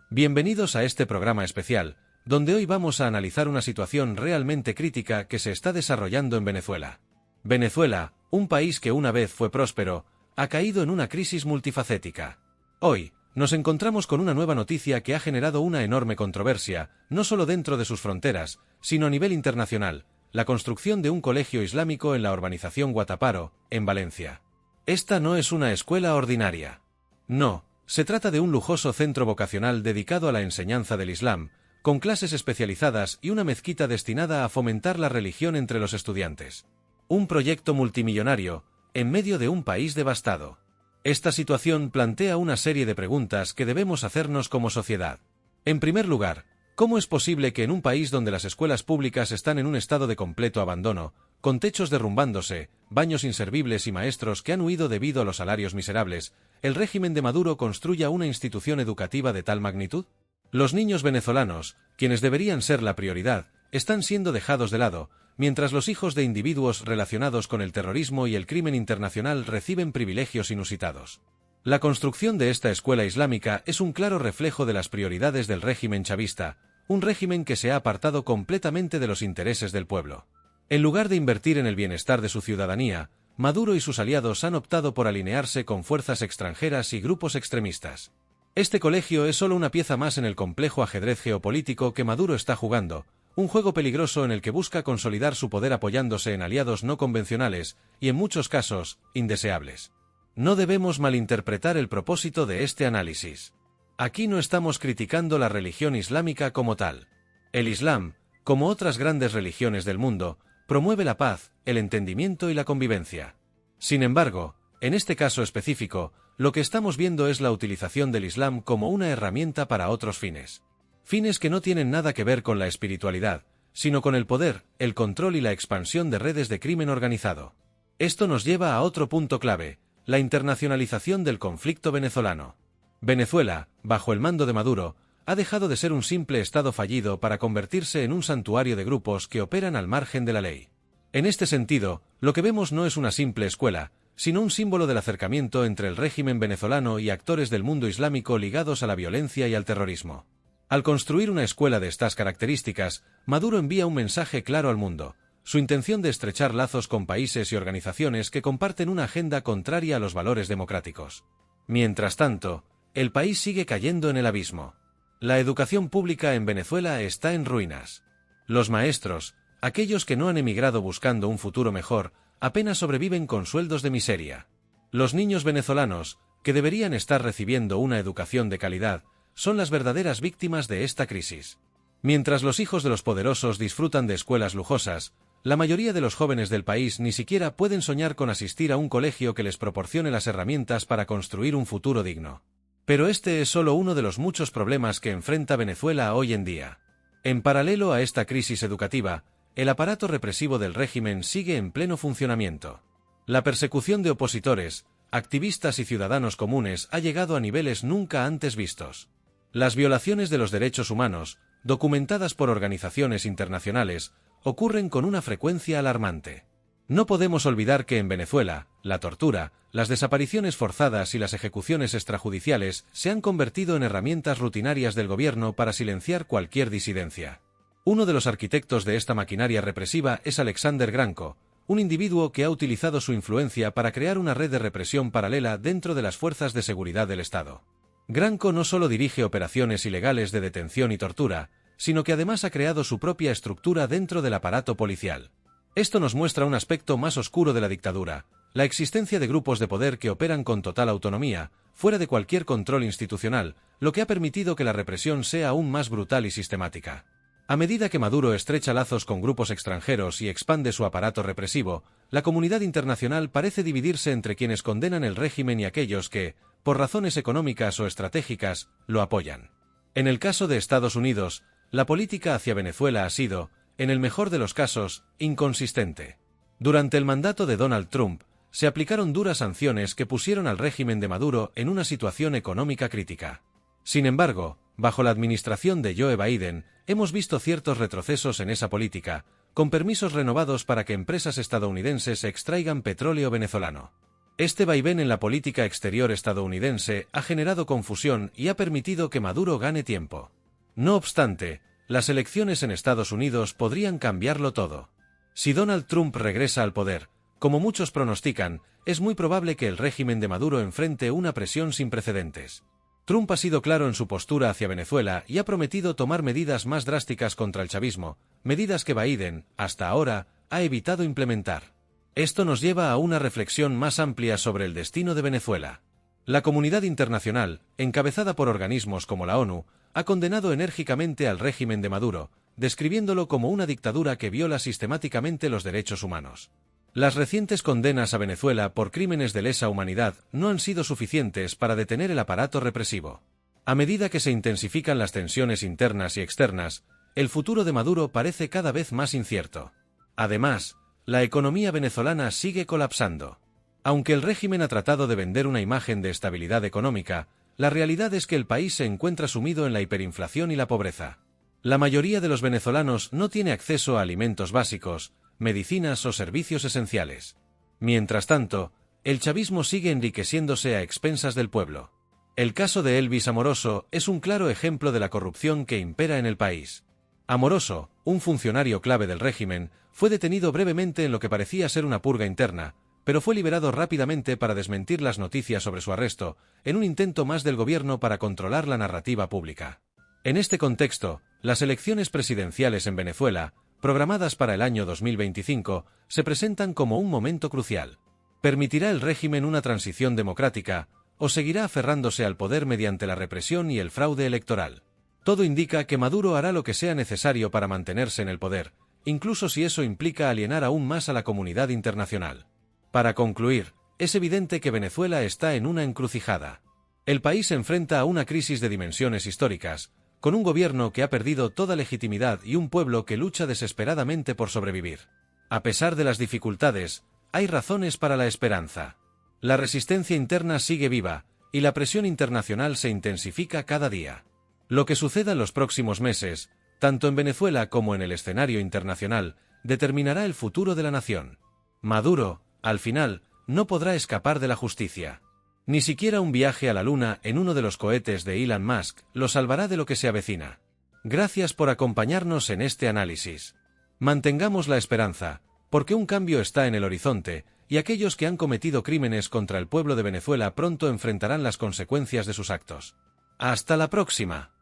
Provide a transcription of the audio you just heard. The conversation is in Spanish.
Bienvenidos a este programa especial, donde hoy vamos a analizar una situación realmente crítica que se está desarrollando en Venezuela. Venezuela, un país que una vez fue próspero, ha caído en una crisis multifacética. Hoy, nos encontramos con una nueva noticia que ha generado una enorme controversia, no solo dentro de sus fronteras, sino a nivel internacional: la construcción de un colegio islámico en la urbanización Guataparo, en Valencia. Esta no es una escuela ordinaria. No, se trata de un lujoso centro vocacional dedicado a la enseñanza del Islam, con clases especializadas y una mezquita destinada a fomentar la religión entre los estudiantes. Un proyecto multimillonario, en medio de un país devastado. Esta situación plantea una serie de preguntas que debemos hacernos como sociedad. En primer lugar, ¿cómo es posible que en un país donde las escuelas públicas están en un estado de completo abandono, con techos derrumbándose, baños inservibles y maestros que han huido debido a los salarios miserables, el régimen de Maduro construya una institución educativa de tal magnitud? Los niños venezolanos, quienes deberían ser la prioridad, están siendo dejados de lado, mientras los hijos de individuos relacionados con el terrorismo y el crimen internacional reciben privilegios inusitados. La construcción de esta escuela islámica es un claro reflejo de las prioridades del régimen chavista, un régimen que se ha apartado completamente de los intereses del pueblo. En lugar de invertir en el bienestar de su ciudadanía, Maduro y sus aliados han optado por alinearse con fuerzas extranjeras y grupos extremistas. Este colegio es solo una pieza más en el complejo ajedrez geopolítico que Maduro está jugando, un juego peligroso en el que busca consolidar su poder apoyándose en aliados no convencionales y, en muchos casos, indeseables. No debemos malinterpretar el propósito de este análisis. Aquí no estamos criticando la religión islámica como tal. El Islam, como otras grandes religiones del mundo, promueve la paz, el entendimiento y la convivencia. Sin embargo, en este caso específico, lo que estamos viendo es la utilización del Islam como una herramienta para otros fines. Fines que no tienen nada que ver con la espiritualidad, sino con el poder, el control y la expansión de redes de crimen organizado. Esto nos lleva a otro punto clave: la internacionalización del conflicto venezolano. Venezuela, bajo el mando de Maduro, ha dejado de ser un simple estado fallido para convertirse en un santuario de grupos que operan al margen de la ley. En este sentido, lo que vemos no es una simple escuela, sino un símbolo del acercamiento entre el régimen venezolano y actores del mundo islámico ligados a la violencia y al terrorismo. Al construir una escuela de estas características, Maduro envía un mensaje claro al mundo: su intención de estrechar lazos con países y organizaciones que comparten una agenda contraria a los valores democráticos. Mientras tanto, el país sigue cayendo en el abismo. La educación pública en Venezuela está en ruinas. Los maestros, aquellos que no han emigrado buscando un futuro mejor, apenas sobreviven con sueldos de miseria. Los niños venezolanos, que deberían estar recibiendo una educación de calidad, son las verdaderas víctimas de esta crisis. Mientras los hijos de los poderosos disfrutan de escuelas lujosas, la mayoría de los jóvenes del país ni siquiera pueden soñar con asistir a un colegio que les proporcione las herramientas para construir un futuro digno. Pero este es solo uno de los muchos problemas que enfrenta Venezuela hoy en día. En paralelo a esta crisis educativa, el aparato represivo del régimen sigue en pleno funcionamiento. La persecución de opositores, activistas y ciudadanos comunes ha llegado a niveles nunca antes vistos. Las violaciones de los derechos humanos, documentadas por organizaciones internacionales, ocurren con una frecuencia alarmante. No podemos olvidar que en Venezuela, la tortura, las desapariciones forzadas y las ejecuciones extrajudiciales se han convertido en herramientas rutinarias del gobierno para silenciar cualquier disidencia. Uno de los arquitectos de esta maquinaria represiva es Alexander Granco, un individuo que ha utilizado su influencia para crear una red de represión paralela dentro de las fuerzas de seguridad del Estado. Granco no solo dirige operaciones ilegales de detención y tortura, sino que además ha creado su propia estructura dentro del aparato policial. Esto nos muestra un aspecto más oscuro de la dictadura: la existencia de grupos de poder que operan con total autonomía, fuera de cualquier control institucional, lo que ha permitido que la represión sea aún más brutal y sistemática. A medida que Maduro estrecha lazos con grupos extranjeros y expande su aparato represivo, la comunidad internacional parece dividirse entre quienes condenan el régimen y aquellos que, por razones económicas o estratégicas, lo apoyan. En el caso de Estados Unidos, la política hacia Venezuela ha sido, en el mejor de los casos, inconsistente. Durante el mandato de Donald Trump, se aplicaron duras sanciones que pusieron al régimen de Maduro en una situación económica crítica. Sin embargo, bajo la administración de Joe Biden, hemos visto ciertos retrocesos en esa política, con permisos renovados para que empresas estadounidenses extraigan petróleo venezolano. Este vaivén en la política exterior estadounidense ha generado confusión y ha permitido que Maduro gane tiempo. No obstante, las elecciones en Estados Unidos podrían cambiarlo todo. Si Donald Trump regresa al poder, como muchos pronostican, es muy probable que el régimen de Maduro enfrente una presión sin precedentes. Trump ha sido claro en su postura hacia Venezuela y ha prometido tomar medidas más drásticas contra el chavismo, medidas que Biden, hasta ahora, ha evitado implementar. Esto nos lleva a una reflexión más amplia sobre el destino de Venezuela. La comunidad internacional, encabezada por organismos como la ONU, ha condenado enérgicamente al régimen de Maduro, describiéndolo como una dictadura que viola sistemáticamente los derechos humanos. Las recientes condenas a Venezuela por crímenes de lesa humanidad no han sido suficientes para detener el aparato represivo. A medida que se intensifican las tensiones internas y externas, el futuro de Maduro parece cada vez más incierto. Además, la economía venezolana sigue colapsando. Aunque el régimen ha tratado de vender una imagen de estabilidad económica, la realidad es que el país se encuentra sumido en la hiperinflación y la pobreza. La mayoría de los venezolanos no tiene acceso a alimentos básicos, medicinas o servicios esenciales. Mientras tanto, el chavismo sigue enriqueciéndose a expensas del pueblo. El caso de Elvis Amoroso es un claro ejemplo de la corrupción que impera en el país. Amoroso, un funcionario clave del régimen, fue detenido brevemente en lo que parecía ser una purga interna, pero fue liberado rápidamente para desmentir las noticias sobre su arresto, en un intento más del gobierno para controlar la narrativa pública. En este contexto, las elecciones presidenciales en Venezuela, programadas para el año 2025, se presentan como un momento crucial. ¿Permitirá el régimen una transición democrática, o seguirá aferrándose al poder mediante la represión y el fraude electoral? Todo indica que Maduro hará lo que sea necesario para mantenerse en el poder, incluso si eso implica alienar aún más a la comunidad internacional. Para concluir, es evidente que Venezuela está en una encrucijada. El país se enfrenta a una crisis de dimensiones históricas, con un gobierno que ha perdido toda legitimidad y un pueblo que lucha desesperadamente por sobrevivir. A pesar de las dificultades, hay razones para la esperanza. La resistencia interna sigue viva, y la presión internacional se intensifica cada día. Lo que suceda en los próximos meses, tanto en Venezuela como en el escenario internacional, determinará el futuro de la nación. Maduro, al final, no podrá escapar de la justicia. Ni siquiera un viaje a la Luna en uno de los cohetes de Elon Musk lo salvará de lo que se avecina. Gracias por acompañarnos en este análisis. Mantengamos la esperanza, porque un cambio está en el horizonte, y aquellos que han cometido crímenes contra el pueblo de Venezuela pronto enfrentarán las consecuencias de sus actos. ¡Hasta la próxima!